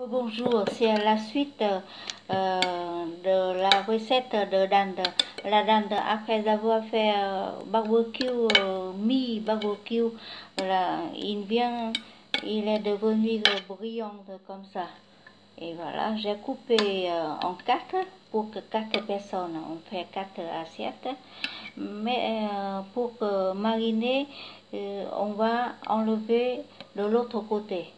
Bonjour, c'est la suite de la recette de dinde. La dinde, après avoir fait barbecue, mi-barbecue, voilà, il est devenu brillant comme ça. Et voilà, j'ai coupé en quatre pour que quatre personnes, on fait quatre assiettes. Mais pour mariner, on va enlever de l'autre côté.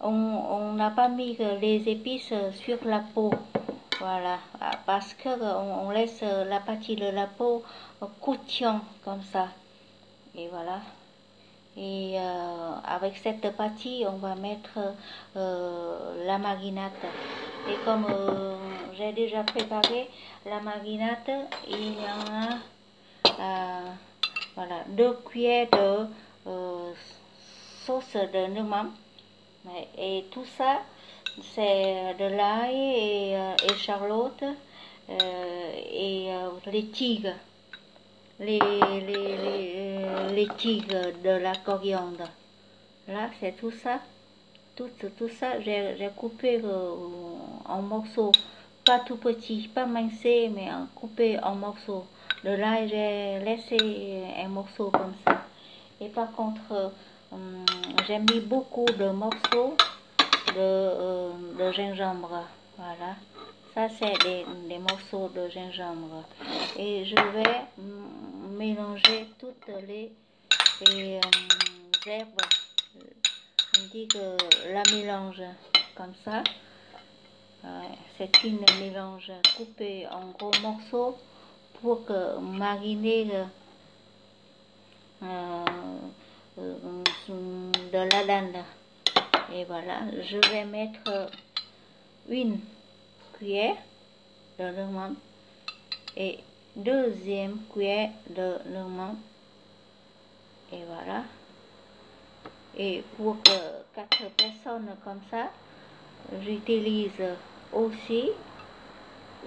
On n'a pas mis les épices sur la peau, voilà, parce que on laisse la partie de la peau croustillant comme ça. Et voilà. Et avec cette partie, on va mettre la marinade. Et comme j'ai déjà préparé la marinade, il y en a voilà, 2 cuillères de sauce de noix. Et tout ça, c'est de l'ail et charlotte et les tigres, les tigres de la coriandre. Là, c'est tout ça. Tout ça, j'ai coupé en morceaux, pas tout petit, pas mincé, mais coupé en morceaux. De là, j'ai laissé un morceau comme ça. Et par contre, j'ai mis beaucoup de morceaux de gingembre. Voilà. Ça, c'est des morceaux de gingembre. Et je vais mélanger toutes les herbes. On dit que la mélange comme ça. C'est une mélange coupée en gros morceaux pour que mariner de la dinde. Et voilà, je vais mettre une cuillère de lemon et deuxième cuillère de lemon. Et voilà. Et pour que 4 personnes comme ça, j'utilise aussi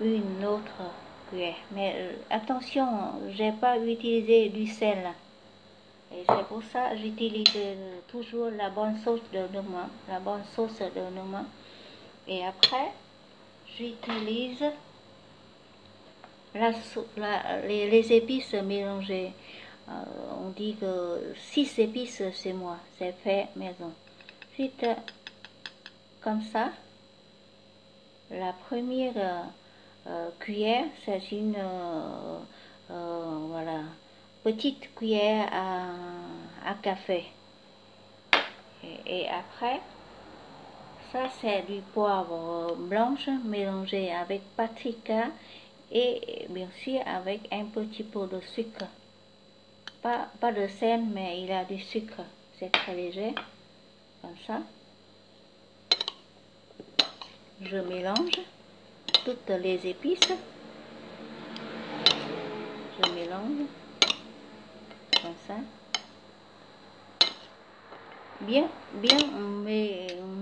une autre cuillère. Mais attention, j'ai pas utilisé du sel. Et c'est pour ça que j'utilise toujours la bonne sauce de lemon. La bonne sauce de lemon. Et après, j'utilise les épices mélangées. On dit que 6 épices, c'est moi. C'est fait maison. Ensuite, comme ça, la première cuillère, c'est une voilà, petite cuillère à café. Et après, ça c'est du poivre blanche mélangé avec paprika et bien sûr avec un petit peu de sucre. Pas de sel, mais il a du sucre. C'est très léger, comme ça. Je mélange toutes les épices. Je mélange comme ça. Bien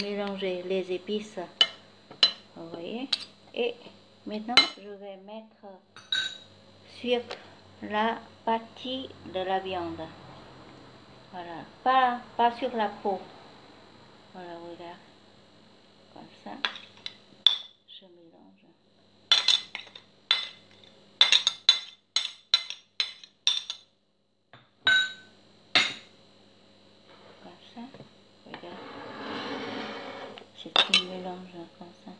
mélanger les épices. Vous voyez. Et maintenant, je vais mettre sur la partie de la viande. Voilà. Pas sur la peau. Voilà, regarde. Comme ça. Je mélange. Comme ça. Regarde. C'est un mélange comme ça.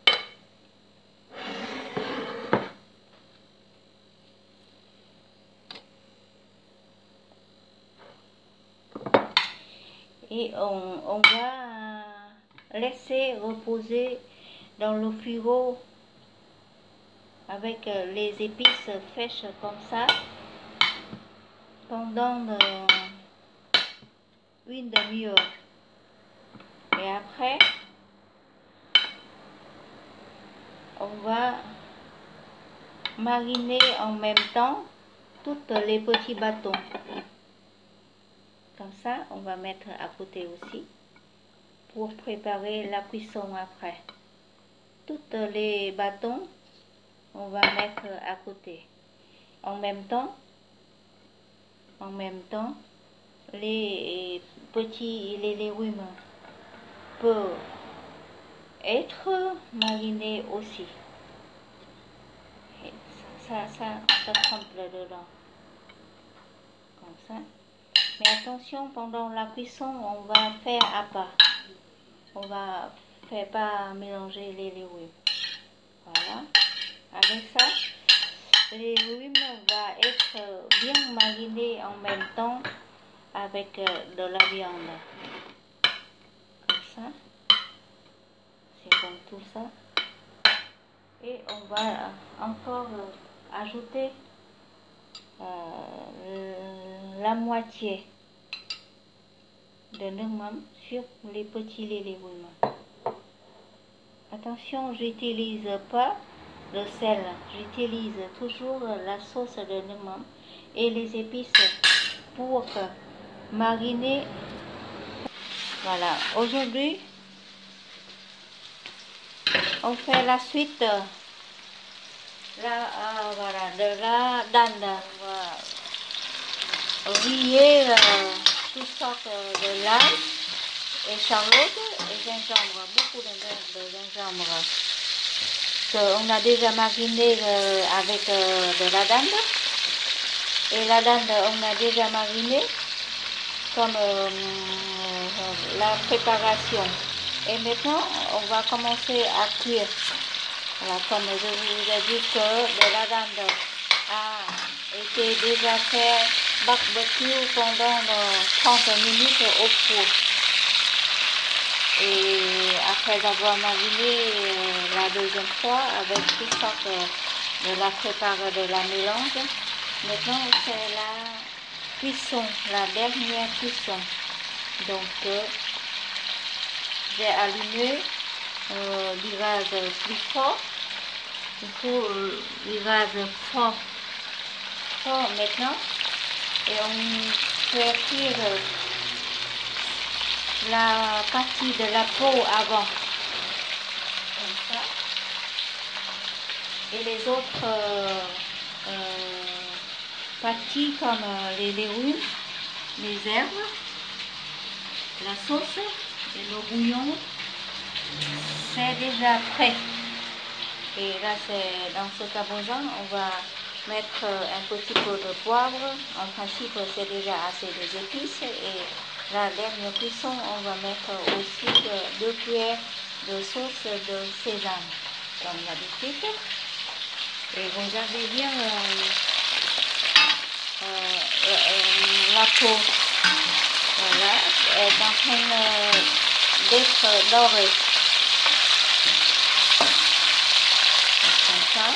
Et on va laisser reposer dans le frigo avec les épices fraîches comme ça pendant une demi-heure. Et après, on va mariner en même temps tous les petits bâtons. Comme ça, on va mettre à côté aussi pour préparer la cuisson après. Tous les bâtons, on va mettre à côté. En même temps, les petits légumes peuvent être mariné aussi. Et ça trempe dedans. Comme ça. Mais attention, pendant la cuisson, on va faire à part. On va faire pas mélanger les légumes. Voilà. Avec ça, les légumes vont être bien marinés en même temps avec de la viande. Comme ça. C'est comme tout ça. Et on va encore ajouter la moitié de nước mắm sur les petits légumes. Attention, j'utilise pas le sel, j'utilise toujours la sauce de nước mắm et les épices pour mariner. Voilà, aujourd'hui on fait la suite voilà, de la dinde. On va riller toutes sortes de l'ail et charlotte et gingembre, beaucoup de gingembre qu'on a déjà mariné avec de la dinde. Et la dinde, on a déjà mariné comme la préparation. Et maintenant, on va commencer à cuire. Voilà, comme je vous ai dit que de la dinde a été déjà fait barbecue pendant 30 minutes au four. Et après avoir mariné la deuxième fois avec toutes sortes de la préparation de la mélange, maintenant c'est la cuisson, la dernière cuisson. Donc j'ai allumé du gaz plus fort. Il faut du gaz fort maintenant. Et on fait cuire la partie de la peau avant. Comme ça. Et les autres parties comme les légumes, les herbes, la sauce et le bouillon, c'est déjà prêt. Et là, c'est dans ce cabotin, on va mettre un petit peu de poivre. En principe, c'est déjà assez des épices. Et la dernière cuisson, on va mettre aussi 2 cuillères de sauce de sésame, comme d'habitude. Et vous avez bien la peau. Voilà, elle est en train d'être dorée. Comme ça.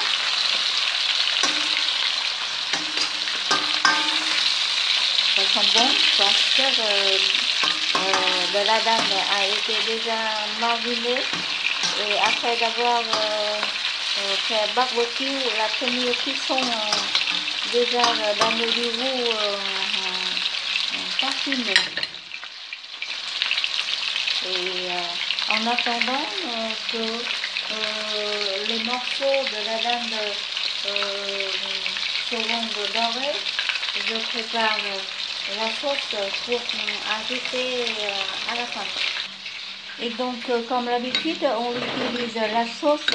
Ça sent bon parce que de la dinde a été déjà marinée. Et après d'avoir fait barbecue, la première cuisson déjà donné du goût parfumé. Et en attendant que les morceaux de la dinde seront dorés, je prépare la sauce pour ajouter à la fin. Et donc, comme d'habitude, on utilise la sauce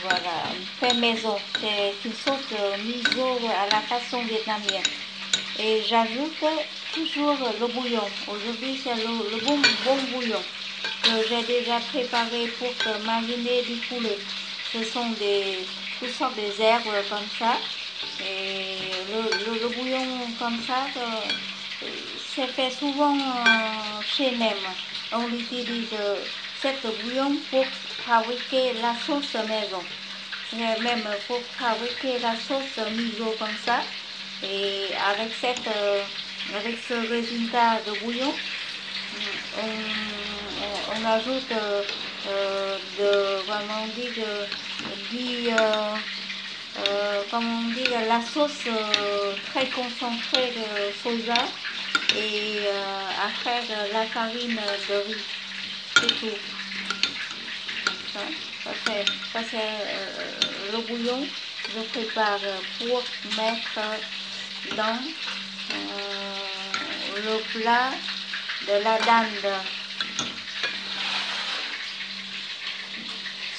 voilà, fait maison. C'est une sauce miso à la façon vietnamienne. Et j'ajoute toujours le bouillon. Aujourd'hui, c'est le bon bouillon que j'ai déjà préparé pour mariner du poulet. Ce sont toutes sortes des herbes comme ça. Et le bouillon comme ça, c'est fait souvent chez Nem. On utilise cette bouillon pour fabriquer la sauce maison. Même pour fabriquer la sauce miso comme ça. Et avec ce résultat de bouillon, on ajoute la sauce très concentrée de soja et après la farine de riz. C'est tout. Ça c'est le bouillon que je prépare pour mettre dans le plat de la dinde.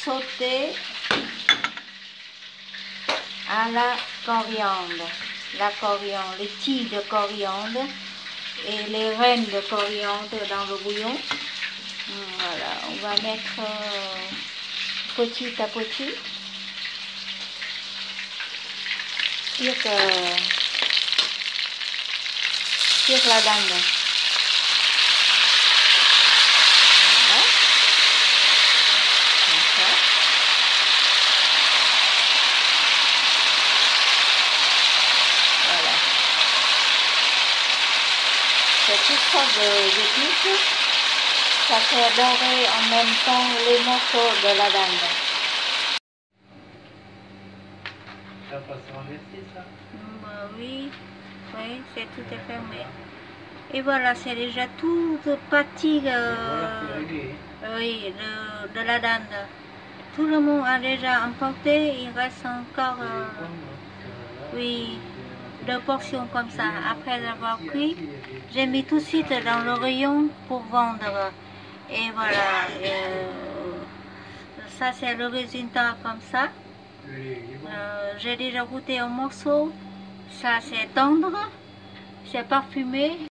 sauté à la coriandre. La coriandre, les tiges de coriandre et les graines de coriandre dans le bouillon. Voilà, on va mettre petit à petit. Sur la dinde. Voilà. Comme ça. Voilà. C'est toutes sortes d'épices. Ça fait dorer en même temps les morceaux de la dinde. Ça passe en verser, ça? Oui, oui, c'est tout est fermé. Et voilà, c'est déjà toute partie oui, de la dinde. Tout le monde a déjà emporté, il reste encore oui, 2 portions comme ça. Après avoir cuit, j'ai mis tout de suite dans le rayon pour vendre. Et voilà, ça c'est le résultat comme ça. J'ai déjà goûté un morceau, ça c'est tendre, c'est parfumé.